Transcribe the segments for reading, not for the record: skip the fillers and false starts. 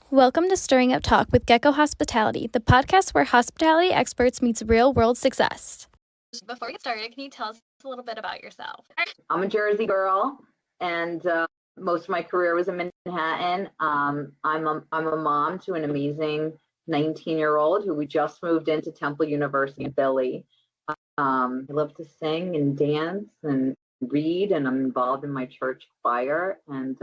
Welcome to Stirring Up Talk with Gecko Hospitality, the podcast where hospitality experts meets real-world success. Before we get started, can you tell us a little bit about yourself? I'm a Jersey girl, and most of my career was in Manhattan. I'm a mom to an amazing 19-year-old who we just moved into Temple University in Philly. I love to sing and dance and read, and I'm involved in my church choir. And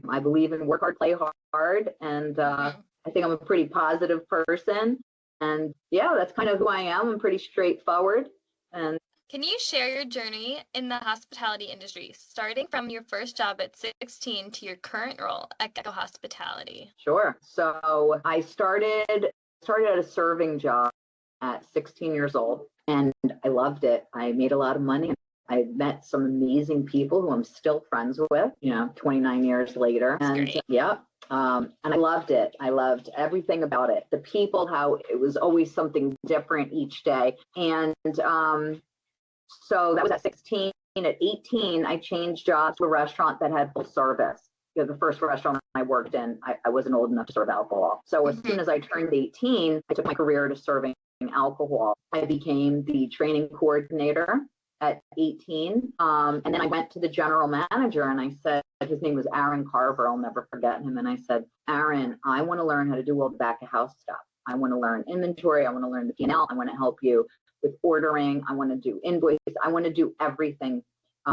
I believe in work hard, play hard, and I think I'm a pretty positive person. And yeah, that's kind of who I am. I'm pretty straightforward. And can you share your journey in the hospitality industry, starting from your first job at 16 to your current role at Gecko Hospitality? Sure. So I started at a serving job at 16 years old, and I loved it. I made a lot of money. I met some amazing people who I'm still friends with, 29 years later. And yeah. And I loved it. I loved everything about it. The people, how it was always something different each day. And so that was at 16. At 18, I changed jobs to a restaurant that had full service. The first restaurant I worked in, I wasn't old enough to serve alcohol. So as soon as I turned 18, I took my career to serving alcohol. I became the training coordinator at 18. And then I went to the general manager and I said, his name was Aaron Carver. I'll never forget him. And I said, Aaron, I want to learn how to do all the back of house stuff. I want to learn inventory. I want to learn the P&L. I want to help you with ordering. I want to do invoices. I want to do everything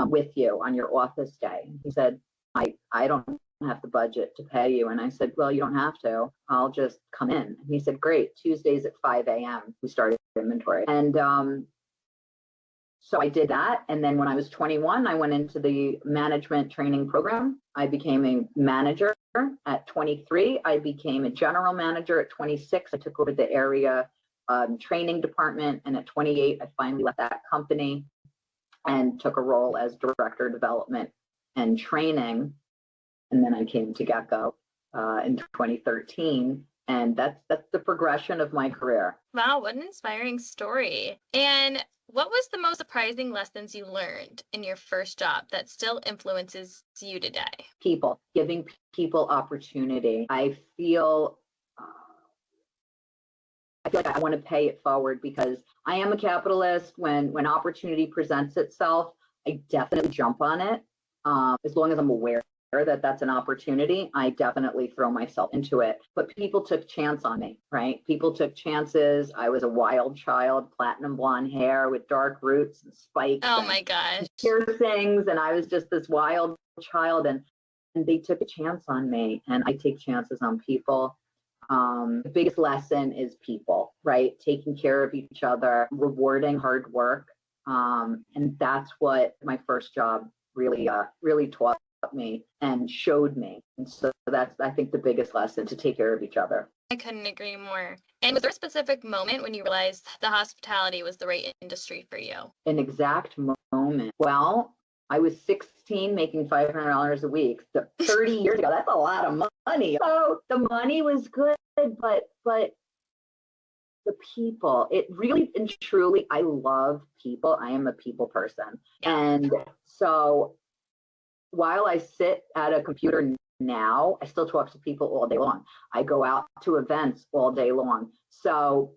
with you on your office day. He said, I don't have the budget to pay you. And I said, well, you don't have to. I'll just come in. And he said, great. Tuesdays at 5 a.m. we started inventory. And so I did that. And then when I was 21, I went into the management training program. I became a manager at 23. I became a general manager at 26. I took over the area training department. And at 28, I finally left that company and took a role as director of development and training. And then I came to Gecko in 2013. And that's the progression of my career. Wow, what an inspiring story. And what was the most surprising lessons you learned in your first job that still influences you today? People, giving people opportunity. I feel like I want to pay it forward because I am a capitalist. When opportunity presents itself, I definitely jump on it. As long as I'm aware that that's an opportunity, I definitely throw myself into it. But people took chance on me, right? People took chances. I was a wild child, platinum blonde hair with dark roots and spikes. Oh my gosh. Piercings, and I was just this wild child, and they took a chance on me, and I take chances on people. The biggest lesson is people, right? Taking care of each other, rewarding hard work. And that's what my first job really taught me and showed me. And so that's, I think, the biggest lesson, to take care of each other. I couldn't agree more. And was there a specific moment when you realized the hospitality was the right industry for you? An exact moment. Well, I was 16 making $500 a week. 30 years ago, that's a lot of money. So the money was good, but the people, it really and truly, I love people. I am a people person. And so while I sit at a computer now, I still talk to people all day long. I go out to events all day long. So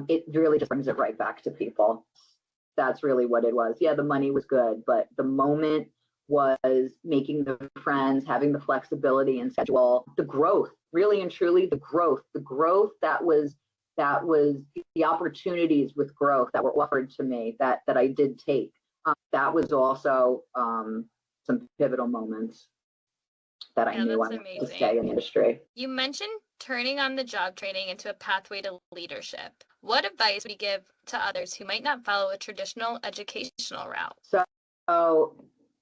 it really just brings it right back to people. That's really what it was. Yeah, the money was good, but the moment was making the friends, having the flexibility and schedule, the growth, really and truly the growth that was the opportunities with growth that were offered to me that I did take. That was also some pivotal moments that I knew I wanted to stay in the industry. You mentioned turning on the job training into a pathway to leadership. What advice would you give to others who might not follow a traditional educational route? So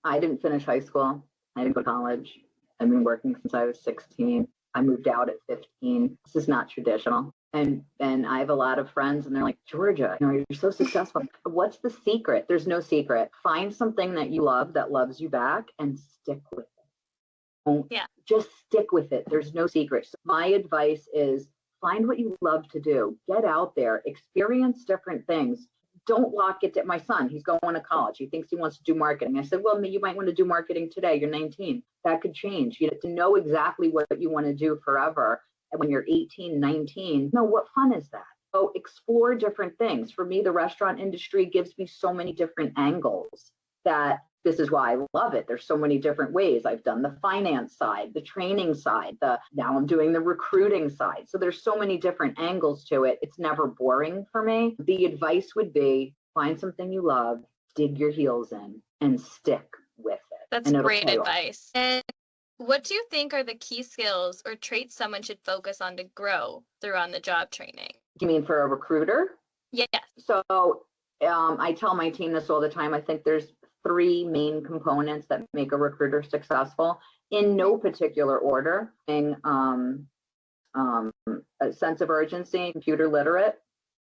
I didn't finish high school. I didn't go to college. I've been working since I was 16. I moved out at 15. This is not traditional. And I have a lot of friends and they're like, Georgia, you're so successful. What's the secret? There's no secret. Find something that you love that loves you back and stick with it. Just stick with it. There's no secret. So my advice is find what you love to do. Get out there, experience different things. Don't lock it to my son. He's going to college. He thinks he wants to do marketing. I said, well, you might want to do marketing today. You're 19. That could change. You have to know exactly what you want to do forever. when you're 18, 19. No, what fun is that? So explore different things. For me, the restaurant industry gives me so many different angles that this is why I love it. There's so many different ways. I've done the finance side, the training side, now I'm doing the recruiting side. So there's so many different angles to it. It's never boring for me. The advice would be find something you love, dig your heels in, and stick with it. That's great advice. And what do you think are the key skills or traits someone should focus on to grow through on the job training? You mean for a recruiter? Yes. So I tell my team this all the time. I think there's 3 main components that make a recruiter successful in no particular order. A sense of urgency, computer literate.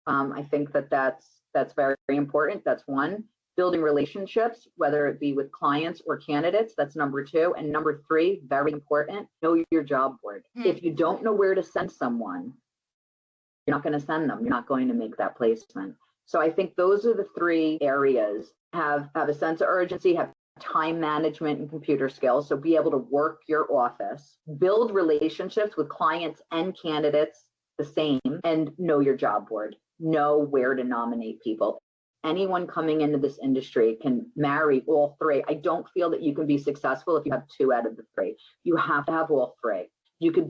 I think that's very important. That's one. Building relationships, whether it be with clients or candidates, that's number 2. And number 3, very important, know your job board. If you don't know where to send someone, you're not going to send them. You're not going to make that placement. So I think those are the 3 areas. Have a sense of urgency, have time management and computer skills. So be able to work your office, build relationships with clients and candidates the same, and know your job board. Know where to nominate people. Anyone coming into this industry can marry all 3. I don't feel that you can be successful if you have 2 out of the 3. You have to have all 3. You could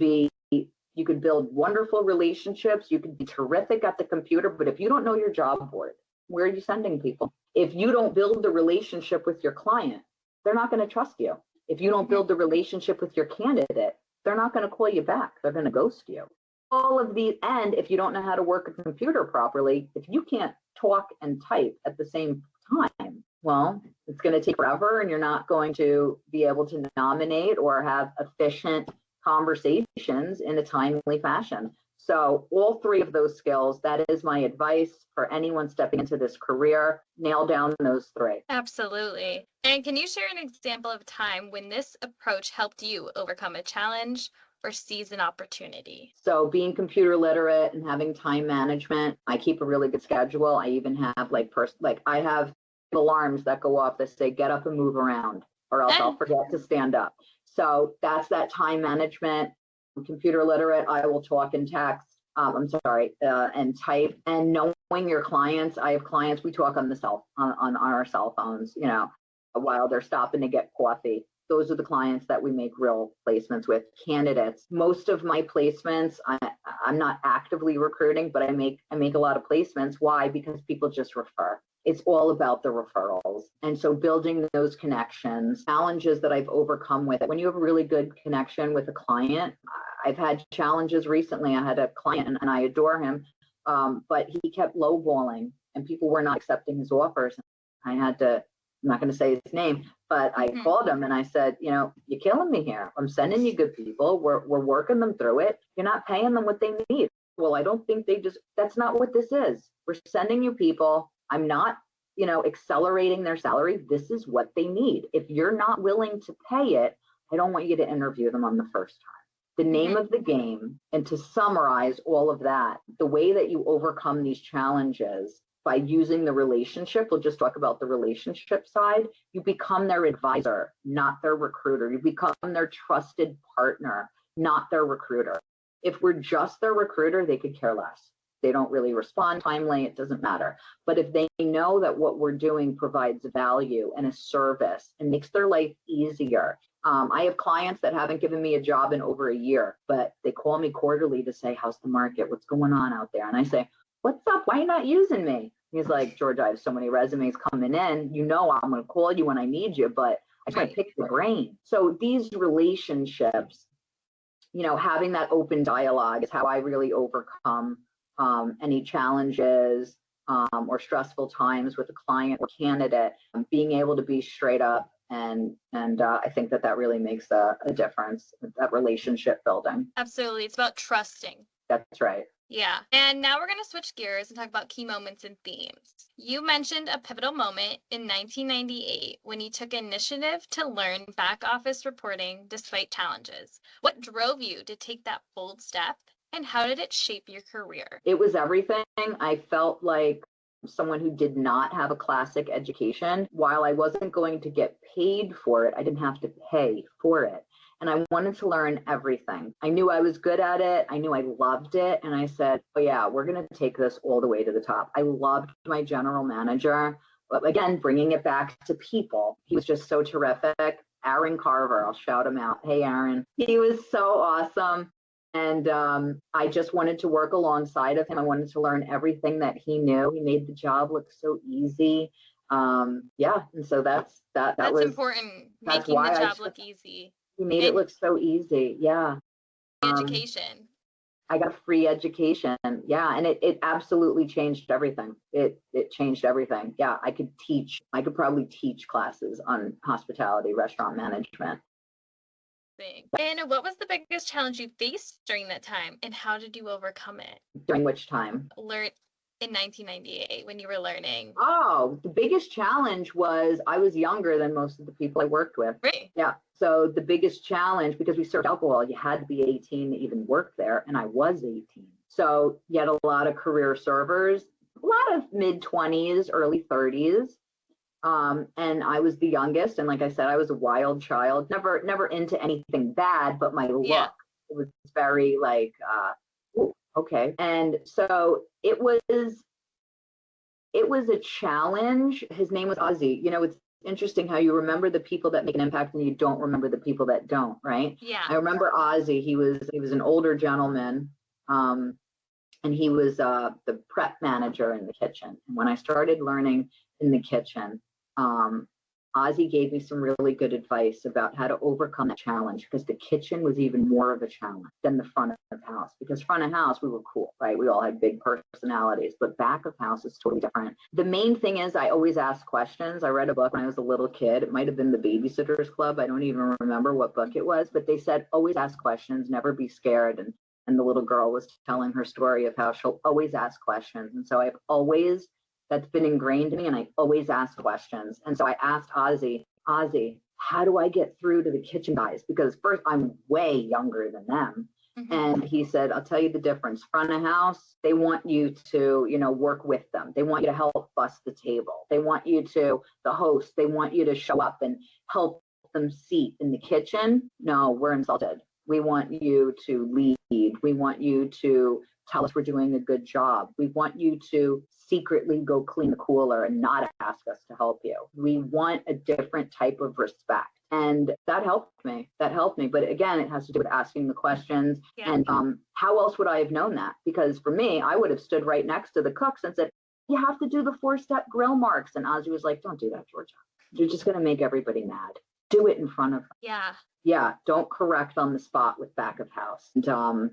build wonderful relationships. You could be terrific at the computer, but if you don't know your job board, where are you sending people? If you don't build the relationship with your client, they're not going to trust you. If you don't build the relationship with your candidate, they're not going to call you back. They're going to ghost you. All of these, and if you don't know how to work a computer properly, if you can't talk and type at the same time, well, it's going to take forever and you're not going to be able to nominate or have efficient conversations in a timely fashion. So all 3 of those skills, that is my advice for anyone stepping into this career. Nail down those 3. Absolutely. And can you share an example of a time when this approach helped you overcome a challenge or seize an opportunity? So being computer literate and having time management, I keep a really good schedule. I even have I have alarms that go off that say, get up and move around, or else I'll forget to stand up. So that's that time management. I'm computer literate. I will talk and text. And type, and knowing your clients. I have clients, we talk on our cell phones, while they're stopping to get coffee. Those are the clients that we make real placements with. Candidates, most of my placements, I'm not actively recruiting, but I make a lot of placements. Why? Because people just refer. It's all about the referrals. And so building those connections, challenges that I've overcome with it. When you have a really good connection with a client, I've had challenges recently. I had a client and I adore him, but he kept lowballing and people were not accepting his offers. I had to, I'm not going to say his name, but I called him and I said, you're killing me here. I'm sending you good people. We're working them through it. You're not paying them what they need. Well, I don't think that's not what this is. We're sending you people. I'm not, accelerating their salary. This is what they need. If you're not willing to pay it, I don't want you to interview them on the first time. The name of the game, and to summarize all of that, the way that you overcome these challenges by using the relationship, we'll just talk about the relationship side, you become their advisor, not their recruiter. You become their trusted partner, not their recruiter. If we're just their recruiter, they could care less. They don't really respond timely, it doesn't matter. But if they know that what we're doing provides value and a service and makes their life easier. I have clients that haven't given me a job in over a year, but they call me quarterly to say, how's the market? What's going on out there? And I say, what's up? Why are you not using me? He's like, George, I have so many resumes coming in. I'm going to call you when I need you, but I just want to pick your brain. So these relationships, having that open dialogue is how I really overcome any challenges or stressful times with a client or candidate. Being able to be straight up, and I think that really makes a difference, that relationship building. Absolutely. It's about trusting. That's right. Yeah. And now we're going to switch gears and talk about key moments and themes. You mentioned a pivotal moment in 1998 when you took initiative to learn back office reporting despite challenges. What drove you to take that bold step, and how did it shape your career? It was everything. I felt like someone who did not have a classic education. While I wasn't going to get paid for it, I didn't have to pay for it. and I wanted to learn everything. I knew I was good at it. I knew I loved it. And I said, oh yeah, we're going to take this all the way to the top. I loved my general manager. But again, bringing it back to people, he was just so terrific. Aaron Carver, I'll shout him out. Hey, Aaron. He was so awesome. And I just wanted to work alongside of him. I wanted to learn everything that he knew. He made the job look so easy. Yeah, and so that's important, that's making the why job look easy. He made it look so easy. Yeah. Education. I got free education. Yeah, and it absolutely changed everything. It changed everything. Yeah, I could probably teach classes on hospitality, restaurant management. And what was the biggest challenge you faced during that time, and how did you overcome it? During which time? In 1998, when you were learning. Oh, the biggest challenge was I was younger than most of the people I worked with. Right. Yeah. So the biggest challenge, because we served alcohol, you had to be 18 to even work there, and I was 18. So you had a lot of career servers, a lot of mid-20s, early 30s. And I was the youngest, and like I said, I was a wild child, never into anything bad, but my look, it was very like, okay. And so it was a challenge. His name was Ozzy. You know, it's interesting how you remember the people that make an impact and you don't remember the people that don't, right? Yeah. I remember Ozzy. He was an older gentleman, and he was the prep manager in the kitchen. And when I started learning in the kitchen, Ozzy gave me some really good advice about how to overcome that challenge, because the kitchen was even more of a challenge than the front of house. Because front of house, we were cool, right? We all had big personalities, but back of house is totally different. The main thing is I always ask questions. I read a book when I was a little kid. It might have been the Babysitter's Club. I don't even remember what book it was, but they said, always ask questions, never be scared. And the little girl was telling her story of how she'll always ask questions. And so that's been ingrained in me, and I always ask questions. And so I asked Ozzy, how do I get through to the kitchen guys? Because first, I'm way younger than them. Mm-hmm. And he said, I'll tell you the difference. Front of house, they want you to, work with them. They want you to help bust the table. They want you to, the host, they want you to show up and help them seat. In the kitchen, no, we're insulted. We want you to lead. We want you to tell us we're doing a good job. We want you to secretly go clean the cooler and not ask us to help you. We want a different type of respect. And that helped me. But again, it has to do with asking the questions. Yeah. And how else would I have known that? Because for me, I would have stood right next to the cooks and said, you have to do the 4-step grill marks. And Ozzy was like, don't do that, Georgia. You're just going to make everybody mad. Do it in front of them. Yeah. Yeah, don't correct on the spot with back of house. And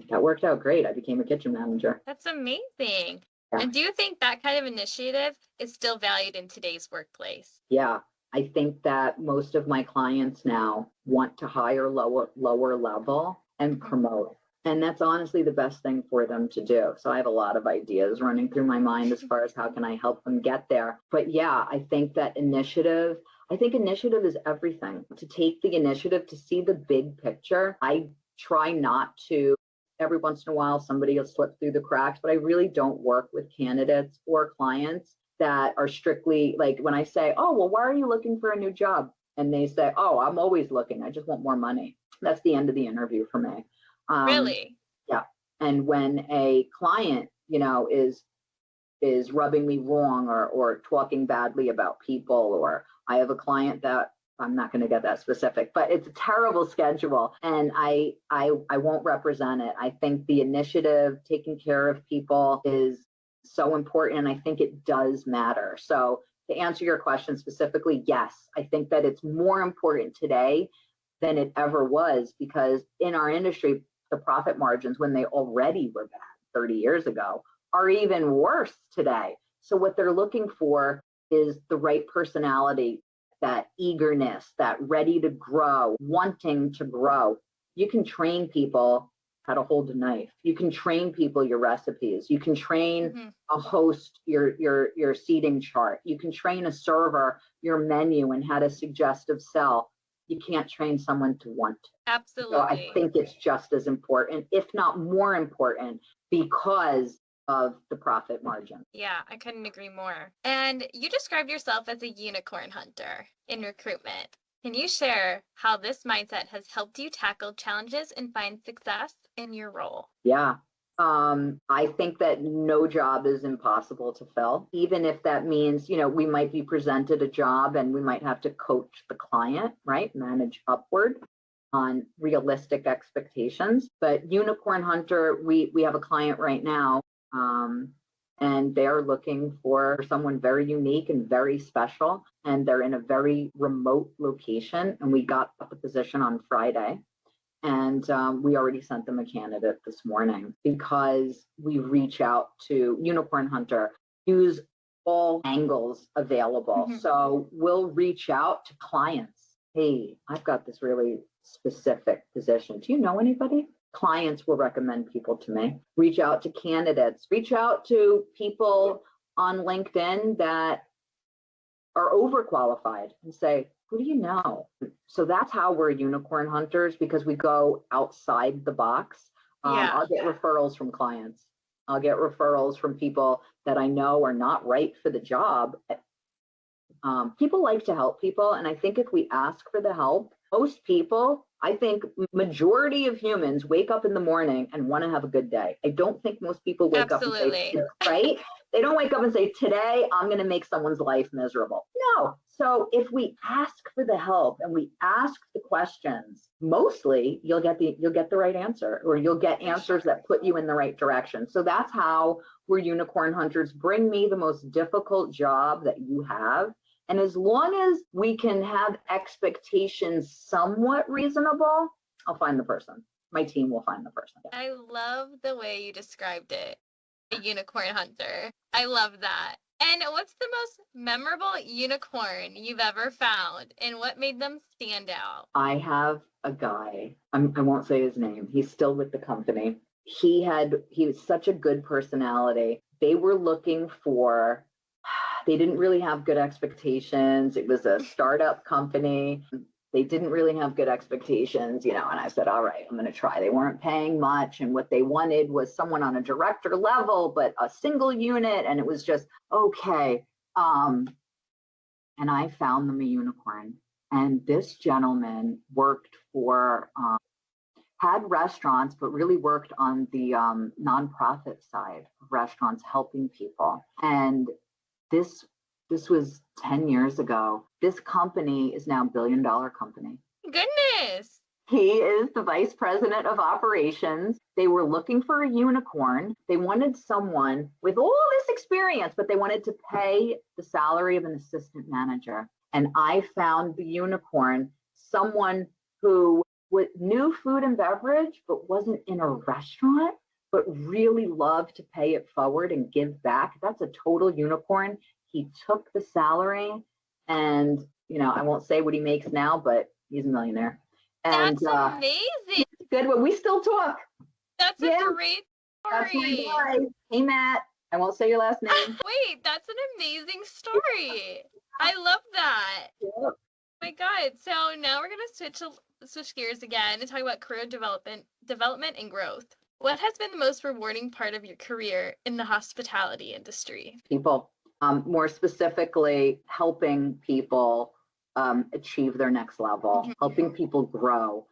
that worked out great. I became a kitchen manager. That's amazing. Yeah. And do you think that kind of initiative is still valued in today's workplace? Yeah, I think that most of my clients now want to hire lower level and promote. And that's honestly the best thing for them to do. So I have a lot of ideas running through my mind as far as how can I help them get there. But yeah, I think initiative is everything. To take the initiative, to see the big picture. I try not to, every once in a while, somebody will slip through the cracks, but I really don't work with candidates or clients that are strictly like, when I say, oh, well, why are you looking for a new job? And they say, oh, I'm always looking. I just want more money. That's the end of the interview for me. Really? Yeah. And when a client, is rubbing me wrong or talking badly about people, or I have a client that, I'm not going to get that specific, but it's a terrible schedule, and I won't represent it. I think the initiative, taking care of people, is so important, and I think it does matter. So to answer your question specifically, yes, I think that it's more important today than it ever was, because in our industry, the profit margins, when they already were bad 30 years ago, are even worse today. So what they're looking for is the right personality, that eagerness, that ready to grow, wanting to grow. You can train people how to hold a knife. You can train people your recipes. You can train a host your seating chart. You can train a server your menu and how to suggestive sell. You can't train someone to want to. Absolutely. So I think it's just as important, if not more important, because of the profit margin. Yeah, I couldn't agree more. And you described yourself as a unicorn hunter in recruitment. Can you share how this mindset has helped you tackle challenges and find success in your role? Yeah. I think that no job is impossible to fill, even if that means, we might be presented a job and we might have to coach the client, right? Manage upward on realistic expectations. But Unicorn Hunter, we have a client right now, and they're looking for someone very unique and very special. And they're in a very remote location. And we got the position on Friday. And we already sent them a candidate this morning because we reach out to Unicorn Hunter, use all angles available. Mhm. So we'll reach out to clients. Hey, I've got this really specific position. Do you know anybody? Clients will recommend people to me. Reach out to candidates, reach out to people on LinkedIn that are overqualified and say, who do you know? So that's how we're unicorn hunters, because we go outside the box. Yeah. I'll get referrals from clients. I'll get referrals from people that I know are not right for the job. People like to help people. And I think if we ask for the help, most people, I think majority of humans wake up in the morning and want to have a good day. I don't think most people wake up and say, right? They don't wake up and say, today I'm going to make someone's life miserable. No. So if we ask for the help and we ask the questions, mostly you'll get the right answer, or you'll get answers that put you in the right direction. So that's how we're unicorn hunters. Bring me the most difficult job that you have. And as long as we can have expectations somewhat reasonable, I'll find the person. My team will find the person. I love the way you described it, a unicorn hunter. I love that. And what's the most memorable unicorn you've ever found, and what made them stand out? I have a guy, I won't say his name. He's still with the company. He was such a good personality. They were looking for, they didn't really have good expectations. It was a startup company. They didn't really have good expectations, and I said, all right, I'm going to try. They weren't paying much. And what they wanted was someone on a director level, but a single unit. And it was just, okay. And I found them a unicorn. And this gentleman worked for, had restaurants, but really worked on the nonprofit side of restaurants, helping people. And this was 10 years ago. This company is now $1 billion company. Goodness. He is the vice president of operations. They were looking for a unicorn. They wanted someone with all this experience, but they wanted to pay the salary of an assistant manager. And I found the unicorn, someone who knew food and beverage, but wasn't in a restaurant, but really loved to pay it forward and give back. That's a total unicorn. He took the salary, and I won't say what he makes now, but he's a millionaire. And that's amazing. Good. Well, we still talk. That's a great story. That's my guy. Hey, Matt. I won't say your last name. Wait, that's an amazing story. I love that. Yep. Oh my God. So now we're gonna switch gears again and talk about career development and growth. What has been the most rewarding part of your career in the hospitality industry? People, more specifically, helping people achieve their next level, helping people grow,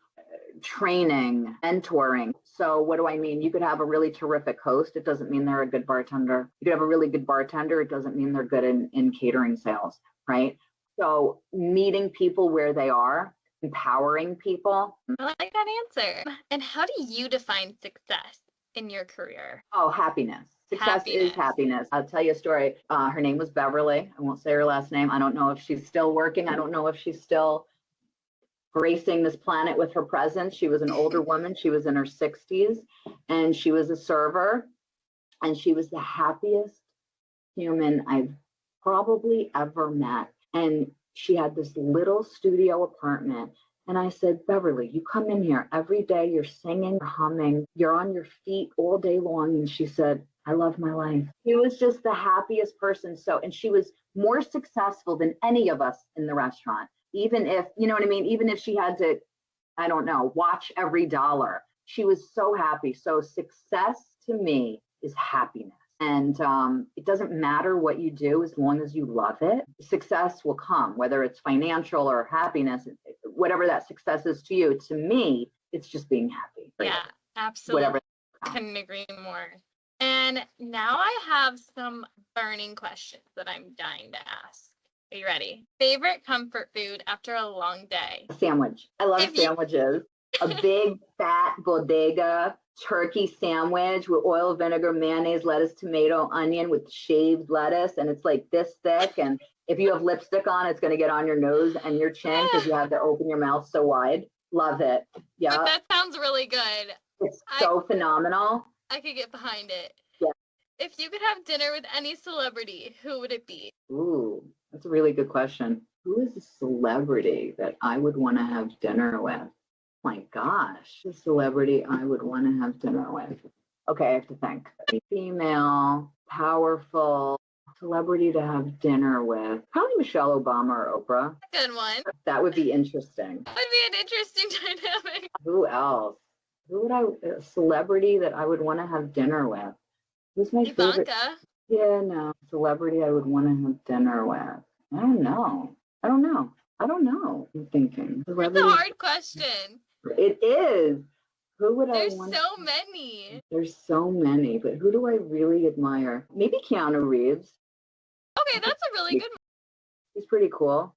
training, mentoring. So what do I mean? You could have a really terrific host. It doesn't mean they're a good bartender. You could have a really good bartender. It doesn't mean they're good in catering sales, right? So meeting people where they are, empowering people. I like that answer. And how do you define success in your career? Oh, happiness. Success is happiness. I'll tell you a story. Her name was Beverly. I won't say her last name. I don't know if she's still working. I don't know if she's still gracing this planet with her presence. She was an older woman. She was in her 60s, and she was a server, and she was the happiest human I've probably ever met. And she had this little studio apartment. And I said, Beverly, you come in here every day, you're singing, you're humming, you're on your feet all day long. And she said, I love my life. She was just the happiest person. And she was more successful than any of us in the restaurant. Even if, you know what I mean? Even if she had to, I don't know, watch every dollar, she was so happy. So success to me is happiness. And it doesn't matter what you do as long as you love it. Success will come, whether it's financial or happiness, whatever that success is to you. To me, it's just being happy. Yeah, absolutely. Whatever. Couldn't agree more. And now I have some burning questions that I'm dying to ask. Are you ready? Favorite comfort food after a long day? A sandwich. I love sandwiches. A big fat bodega turkey sandwich with oil, vinegar, mayonnaise, lettuce, tomato, onion with shaved lettuce. And it's like this thick. And if you have lipstick on, it's going to get on your nose and your chin because you have to open your mouth so wide. Love it. Yeah. But that sounds really good. It's so phenomenal. I could get behind it. Yeah. If you could have dinner with any celebrity, who would it be? Ooh, that's a really good question. Who is a celebrity that I would want to have dinner with? My gosh, a celebrity I would want to have dinner with. Okay, I have to think. A female, powerful celebrity to have dinner with. Probably Michelle Obama or Oprah. Good one. That would be interesting. That would be an interesting dynamic. Who else? Who would a celebrity that I would want to have dinner with? Who's my favorite? Ivanka. Yeah, no. Celebrity I would want to have dinner with. I don't know. I'm thinking. It's a hard question. It is. Who would I want? There's so many. There's so many, but who do I really admire? Maybe Keanu Reeves. Okay, that's a really good one. He's pretty cool.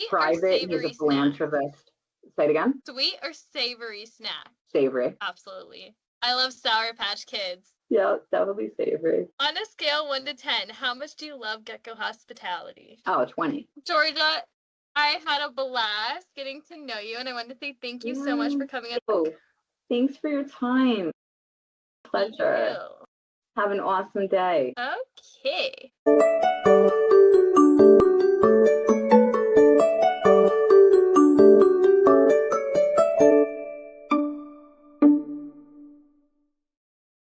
Private. He's a philanthropist. Say it again. Sweet or savory snack? Savory. Absolutely. I love Sour Patch Kids. Yeah, definitely savory. On a scale 1 to 10, how much do you love Gecko Hospitality? Oh, 20. Georgia, I had a blast getting to know you, and I wanted to say thank you so much for coming on. Oh, thanks for your time. Pleasure. Have an awesome day. Okay.